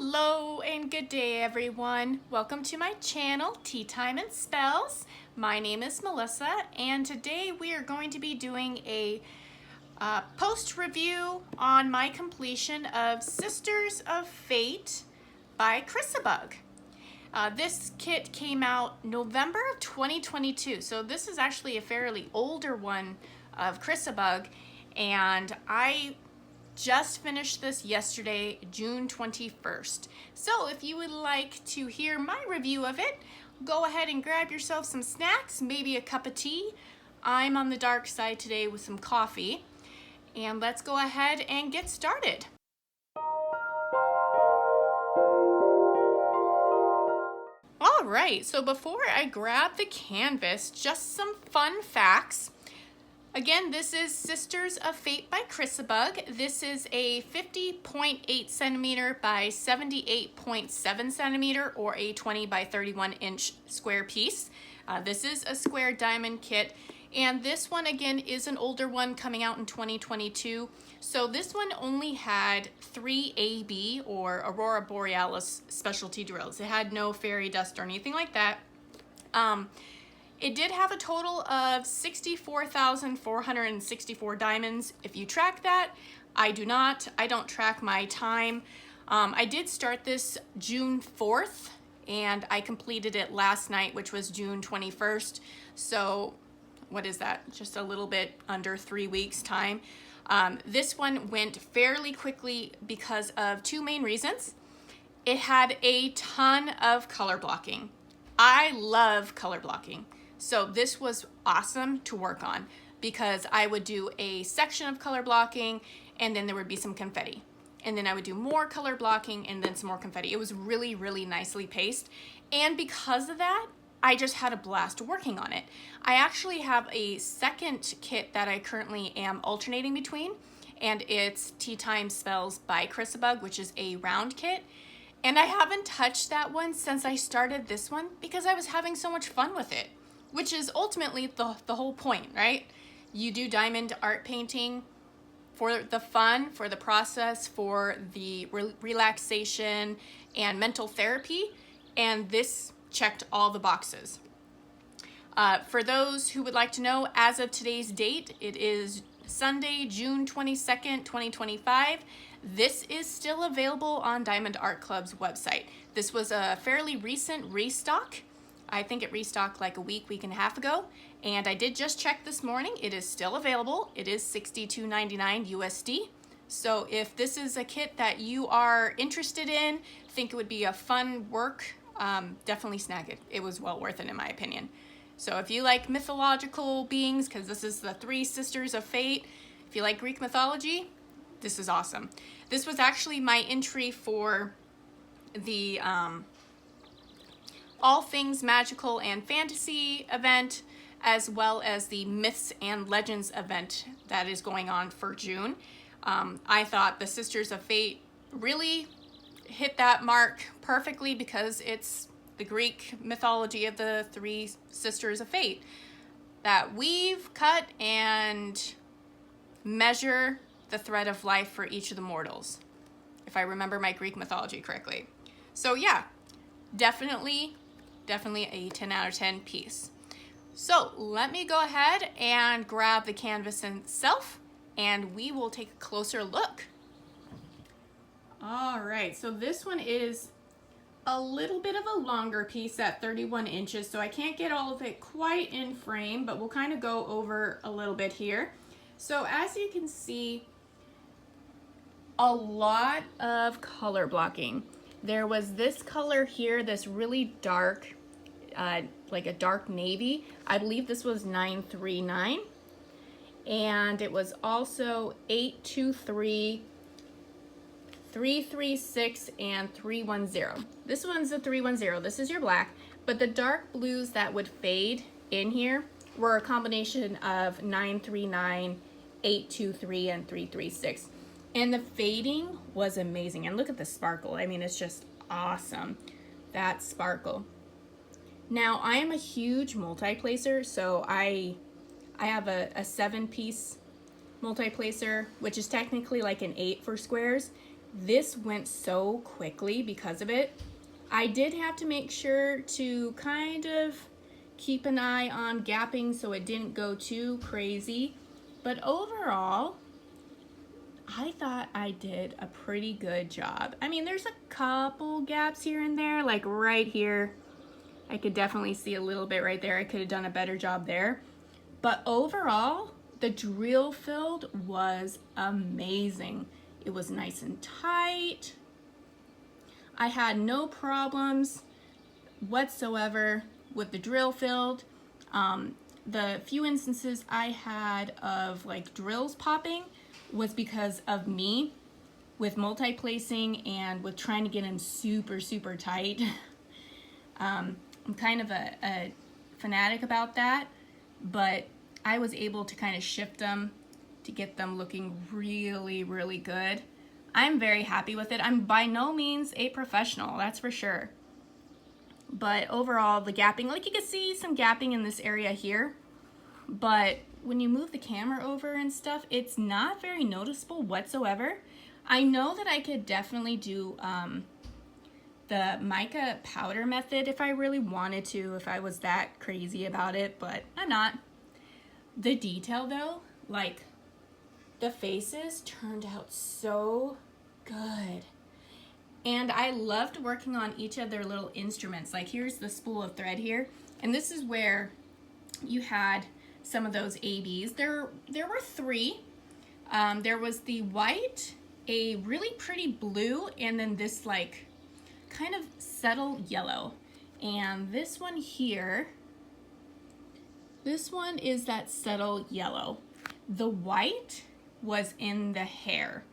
Hello and good day everyone. Welcome to my channel, Teatime and Spells. My name is Mellissa and today we are going to be doing a post review on my completion of Sisters of Fate by ChrissaBug. This kit came out November of 2022, so this is actually a fairly older one of ChrissaBug, and I just finished this yesterday, June 21st. So if you would like to hear my review of it, go ahead and grab yourself some snacks, maybe a cup of tea. I'm on the dark side today with some coffee. And let's go ahead and get started. All right, so before I grab the canvas, just some fun facts. Again, this is Sisters of Fate by ChrissaBug. This is a 50.8 centimeter by 78.7 centimeter or a 20 by 31 inch square piece. This is a square diamond kit, and this one again is an older one coming out in 2022. So this one only had 3 AB or Aurora Borealis specialty drills. It had no fairy dust or anything like that. It did have a total of 64,464 diamonds. If you track that, I do not. I don't track my time. I did start this June 4th and I completed it last night, which was June 21st. So what is that? Just a little bit under 3 weeks time. This one went fairly quickly because of two main reasons. It had a ton of color blocking. I love color blocking. So this was awesome to work on because I would do a section of color blocking and then there would be some confetti. And then I would do more color blocking and then some more confetti. It was really, really nicely paced. And because of that, I just had a blast working on it. I actually have a second kit that I currently am alternating between, and it's Teatime Spells by ChrissaBug, which is a round kit. And I haven't touched that one since I started this one because I was having so much fun with it. Which is ultimately the whole point, right? You do diamond art painting for the fun, for the process, for the relaxation and mental therapy, and this checked all the boxes. For those who would like to know, as of today's date, it is Sunday, June 22nd, 2025. This is still available on Diamond Art Club's website. This was a fairly recent restock. I think it restocked like a week and a half ago, and I did just check this morning. It is still available. It is $62.99 USD. So if this is a kit that you are interested in, think it would be a fun work, definitely snag it. It was well worth it in my opinion. So if you like mythological beings, because this is the 3 Sisters of Fate, if you like Greek mythology, this is awesome. This was actually my entry for the All Things Magical and Fantasy event, as well as the Myths and Legends event that is going on for June. I thought the Sisters of Fate really hit that mark perfectly because it's the Greek mythology of the 3 Sisters of Fate that weave, cut, and measure the thread of life for each of the mortals, if I remember my Greek mythology correctly. So yeah, definitely a 10 out of 10 piece. So let me go ahead and grab the canvas itself and we will take a closer look. All right, so this one is a little bit of a longer piece at 31 inches, so I can't get all of it quite in frame, but we'll kind of go over a little bit here. So as you can see, a lot of color blocking. There was this color here, this really dark, like a dark navy. I believe this was 939. And it was also 823, 336, and 310. This one's the 310. This is your black. But the dark blues that would fade in here were a combination of 939, 823, and 336. And the fading was amazing. And look at the sparkle. I mean, it's just awesome. That sparkle. Now, I am a huge multi-placer, so I have a 7-piece multi-placer, which is technically like an 8 for squares. this went so quickly because of it. I did have to make sure to kind of keep an eye on gapping so it didn't go too crazy, but overall, I thought I did a pretty good job. I mean, there's a couple gaps here and there, like right here. I could definitely see a little bit right there. I could have done a better job there. But overall, the drill filled was amazing. It was nice and tight. I had no problems whatsoever with the drill filled. The few instances I had of like drills popping was because of me with multi-placing and with trying to get them super, super tight. I'm kind of a fanatic about that, but I was able to kind of shift them to get them looking really, really good. I'm very happy with it. I'm by no means a professional, that's for sure. But overall, the gapping, like you can see some gapping in this area here, but when you move the camera over and stuff, it's not very noticeable whatsoever. I know that I could definitely do the mica powder method if I really wanted to, if I was that crazy about it, but I'm not. The detail though, like the faces turned out so good. And I loved working on each of their little instruments. Like here's the spool of thread here, and this is where you had some of those ABs. There were three. There was the white, a really pretty blue, and then this like kind of subtle yellow. And this one here, this one is that subtle yellow. The white was in the hair.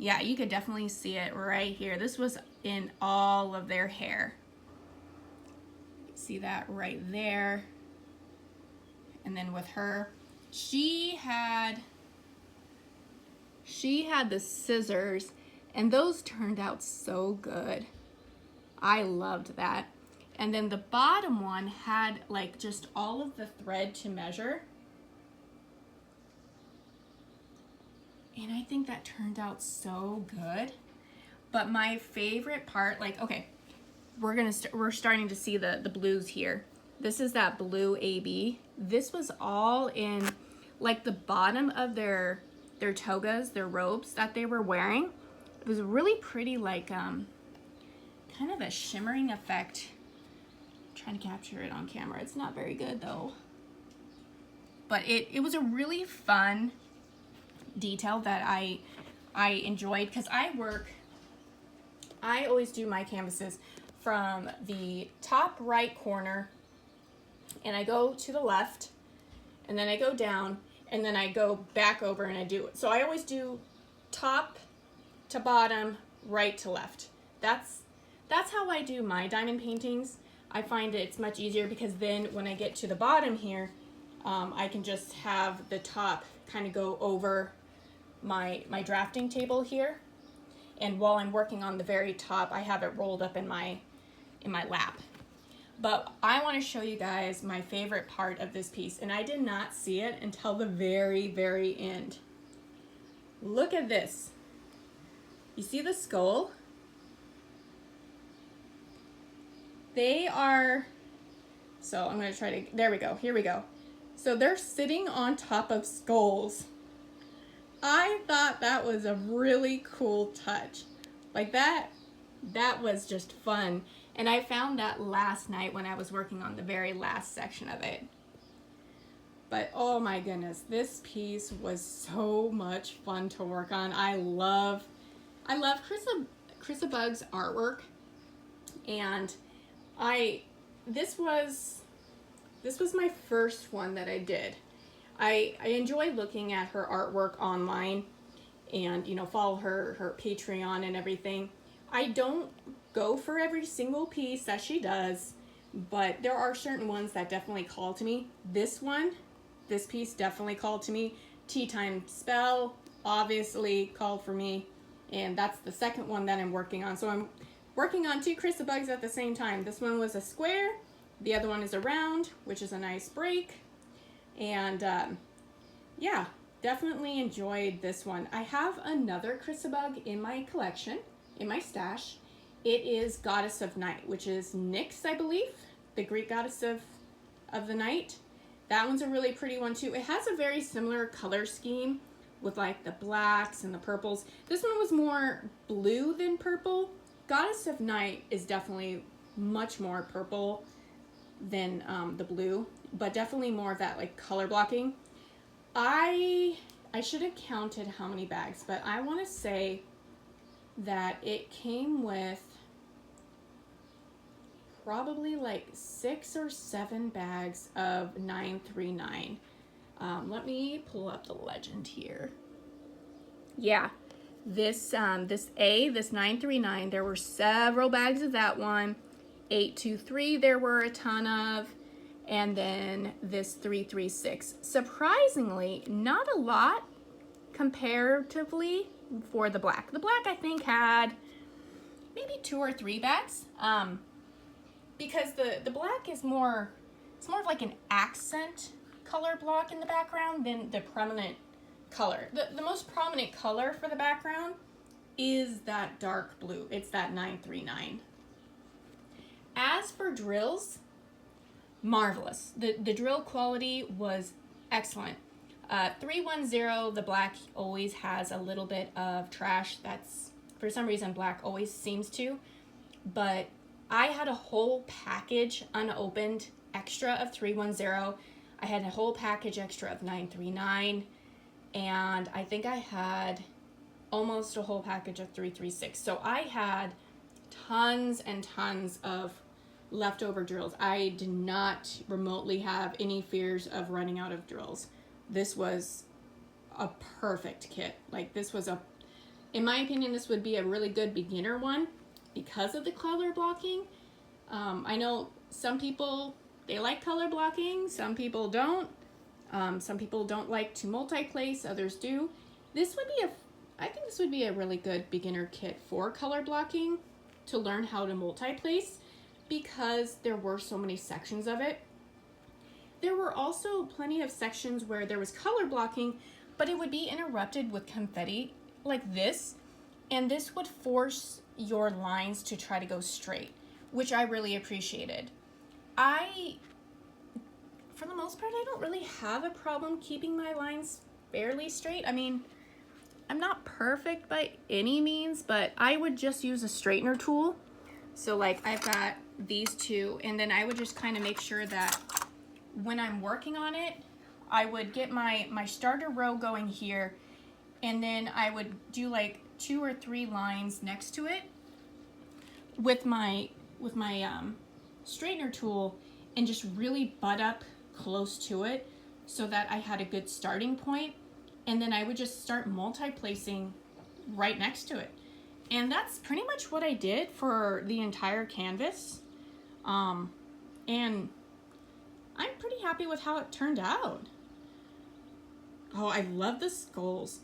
Yeah, you could definitely see it right here. This was in all of their hair. See that right there. And then with her, she had the scissors, and those turned out so good. I loved that. And then the bottom one had like just all of the thread to measure. And I think that turned out so good. But my favorite part, like, okay, we're starting to see the blues here. This is that blue AB. This was all in like the bottom of their togas, their robes that they were wearing. It was really pretty, like kind of a shimmering effect. I'm trying to capture it on camera. It's not very good though. But it was a really fun detail that I enjoyed, because I always do my canvases from the top right corner, and I go to the left, and then I go down, and then I go back over and I do it. So I always do top to bottom, right to left. That's how I do my diamond paintings. I find it's much easier because then when I get to the bottom here, I can just have the top kind of go over my drafting table here, and while I'm working on the very top, I have it rolled up in my lap. But I want to show you guys my favorite part of this piece, and I did not see it until the very, very end. Look at this. You see the skull? They are, so I'm going to try to, there we go, here we go. So they're sitting on top of skulls. I thought that was a really cool touch. Like that was just fun. And I found that last night when I was working on the very last section of it. But oh my goodness, this piece was so much fun to work on. I love ChrissaBug's artwork. And this was my first one that I did. I enjoy looking at her artwork online and, you know, follow her Patreon and everything. I don't go for every single piece that she does, but there are certain ones that definitely call to me. This piece definitely called to me. Teatime Spell obviously called for me, and that's the second one that I'm working on. So I'm working on two ChrissaBugs at the same time. This one was a square, the other one is a round, which is a nice break. And yeah, definitely enjoyed this one. I have another ChrissaBug in my collection, in my stash. It is Goddess of Night, which is Nyx, I believe, the Greek goddess of the night. That one's a really pretty one too. It has a very similar color scheme with like the blacks and the purples. This one was more blue than purple. Goddess of Night is definitely much more purple than the blue, but definitely more of that like color blocking. I should have counted how many bags, but I want to say that it came with probably like 6 or 7 bags of 939. Let me pull up the legend here. Yeah, this 939, there were several bags of that one. 823 there were a ton of, and then this 336. Surprisingly, not a lot comparatively for the black. The black I think had maybe 2 or 3 bags. Because the black is more, it's more of like an accent color block in the background than the prominent color. The most prominent color for the background is that dark blue. It's that 939. As for drills, marvelous. The drill quality was excellent. 310, the black always has a little bit of trash. That's, for some reason, black always seems to. But I had a whole package unopened extra of 310. I had a whole package extra of 939. And I think I had almost a whole package of 336. So I had tons and tons of leftover drills. I did not remotely have any fears of running out of drills. This was a perfect kit. Like this was in my opinion, this would be a really good beginner one because of the color blocking. I know some people, they like color blocking, some people don't. Some people don't like to multi-place, others do. I think this would be a really good beginner kit for color blocking to learn how to multi-place because there were so many sections of it. There were also plenty of sections where there was color blocking, but it would be interrupted with confetti like this, and this would force your lines to try to go straight, which I really appreciated. For the most part, I don't really have a problem keeping my lines fairly straight. I mean, I'm not perfect by any means, but I would just use a straightener tool. So like I've got these two, and then I would just kind of make sure that when I'm working on it, I would get my starter row going here, and then I would do like 2 or 3 lines next to it with my straightener tool and just really butt up close to it so that I had a good starting point, and then I would just start multi-placing right next to it. And that's pretty much what I did for the entire canvas. And I'm pretty happy with how it turned out. Oh, I love the skulls.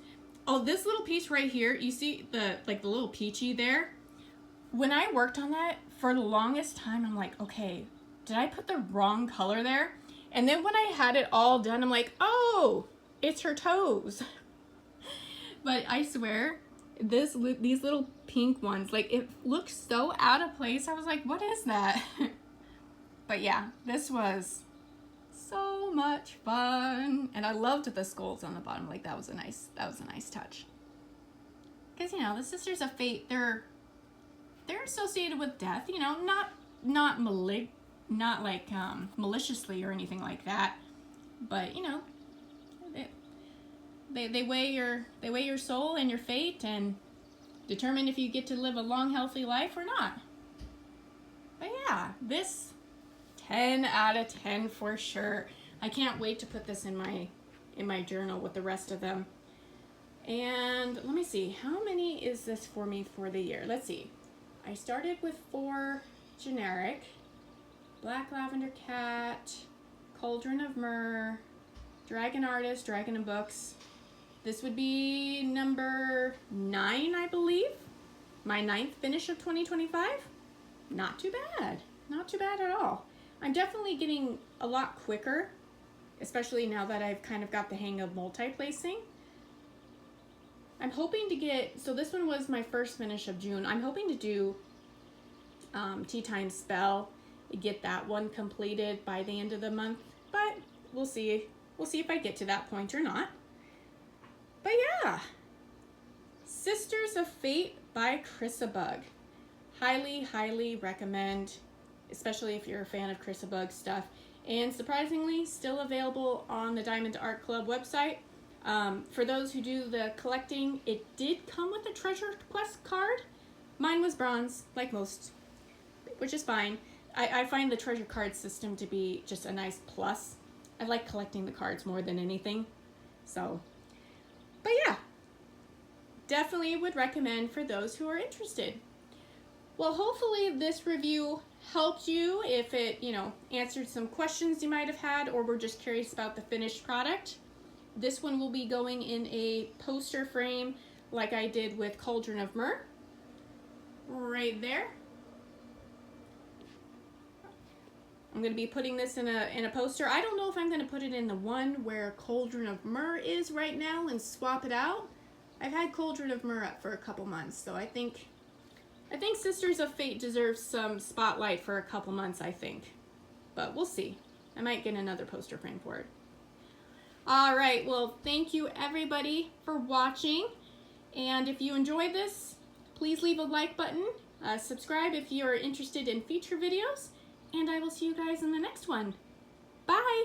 Oh, this little piece right here, you see the little peachy there? When I worked on that for the longest time, I'm like, okay, did I put the wrong color there? And then when I had it all done, I'm like, oh, it's her toes. But I swear, these little pink ones, like it looks so out of place. I was like, what is that? But yeah, this was so much fun. And I loved the skulls on the bottom. Like that was a nice touch. Because, you know, the Sisters of Fate, they're associated with death, you know, not maliciously or anything like that, but you know, they weigh your soul and your fate and determine if you get to live a long, healthy life or not. But yeah, this 10 out of 10 for sure. I can't wait to put this in my journal with the rest of them. And let me see, how many is this for me for the year? Let's see. I started with 4 generic. Black Lavender Cat, Cauldron of Myrrh, Dragon Artist, Dragon and Books. This would be number 9, I believe. My 9th finish of 2025. Not too bad. Not too bad at all. I'm definitely getting a lot quicker especially now that I've kind of got the hang of multi-placing. I'm hoping to get, so this one was my first finish of June. I'm hoping to do Teatime Spell, get that one completed by the end of the month, but we'll see. We'll see if I get to that point or not. But yeah, Sisters of Fate by ChrissaBug. Highly, highly recommend, especially if you're a fan of ChrissaBug stuff. And surprisingly, still available on the Diamond Art Club website. For those who do the collecting, it did come with a treasure quest card. Mine was bronze, like most, which is fine. I find the treasure card system to be just a nice plus. I like collecting the cards more than anything. So, but yeah, definitely would recommend for those who are interested. Well, hopefully this review helped you if it, answered some questions you might have had or were just curious about the finished product. This one will be going in a poster frame like I did with Cauldron of Myrrh. Right there. I'm going to be putting this in a poster. I don't know if I'm going to put it in the one where Cauldron of Myrrh is right now and swap it out. I've had Cauldron of Myrrh up for a couple months, so I think Sisters of Fate deserves some spotlight for a couple months, I think. But we'll see. I might get another poster frame for it. All right, well, thank you everybody for watching. And if you enjoyed this, please leave a like button, subscribe if you're interested in future videos, and I will see you guys in the next one. Bye!